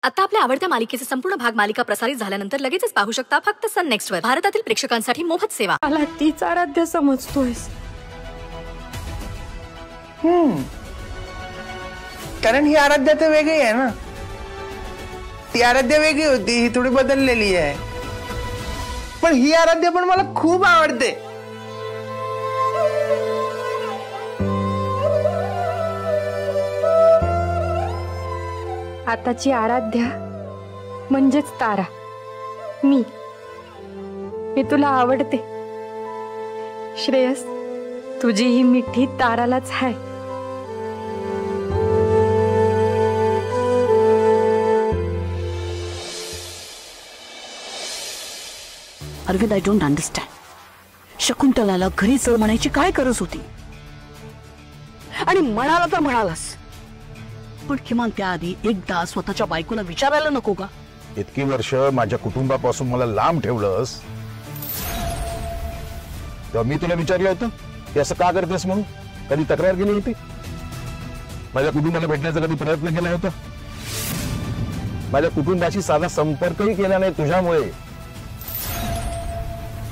आता आपल्या आवडत्या मालिकेचे संपूर्ण भाग मालिका प्रसारित झाल्यानंतर लगेचच पाहू शकता फक्त सन नेक्स्ट वर. भारतातील प्रेक्षकांसाठी मोफत सेवा. मला तीच आराध्य समजतोयस. कारण ही आराध्या तर वेगळी आहे ना. ती आराध्या वेगळी होती, ही थोडी बदललेली आहे. पण ही आराध्या पण मला खूप आवडते. आताची आराध्या म्हणजेच तारा. मी तुला आवडते श्रेयस. तुझी ही मिठी तारालाच आहे. Arvind, I don't understand. शकुंतलाला घरी चल म्हणायची काय गरज होती? आणि म्हणाला तर म्हणालास, पण किमान त्याआधी एकदा स्वतःच्या बायकोला विचारायला नको का? इतकी वर्ष माझ्या कुटुंबापासून मला लांब ठेवलंस, तेव्हा मी तुला विचारलं होतं की असं का करतेस म्हणून? कधी तक्रार केली होती? माझ्या कुटुंबाला भेटण्याचा कधी प्रयत्न केला होता? माझ्या कुटुंबाशी साधा संपर्कही केला नाही तुझ्यामुळे.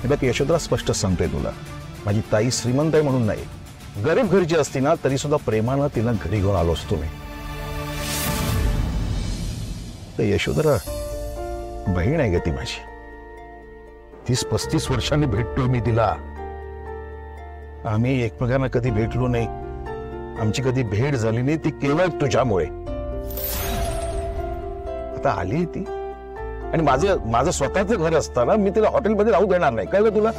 बघ यशोधरा, स्पष्ट सांगतोय तुला, माझी ताई श्रीमंत आहे म्हणून नाही. गरीब घरची असती ना तरी सुद्धा प्रेमानं तिला घरी घेऊन आलो असतो मी. तर यशोधरा बहीण आहे ग ती माझी. 30-35 वर्षांनी भेटतोय मी तिला. आम्ही एकमेकांना कधी भेटलो नाही, आमची कधी भेट झाली नाही, ती केवळ तुझ्यामुळे. आता आली ती, आणि माझं स्वतःचं घर असताना मी तिला हॉटेलमध्ये राहू देणार नाही. काय ग तुला?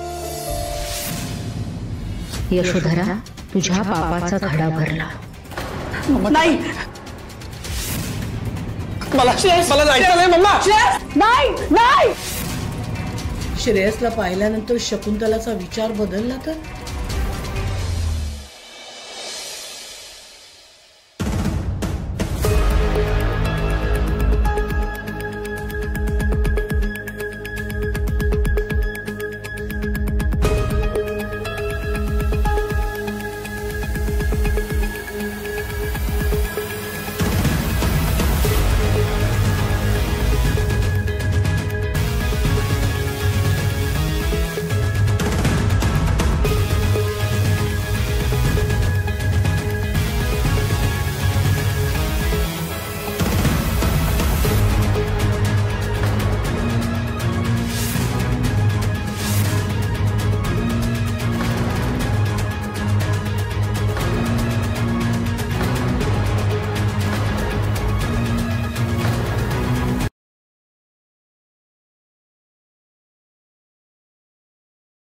यशोधरा, तुझ्या पापाचा घडा भरला नाही. मला जायचं नाही मम्मा. नाही. श्रेयसला पाहिल्यानंतर शकुंतलाचा विचार बदलला तर?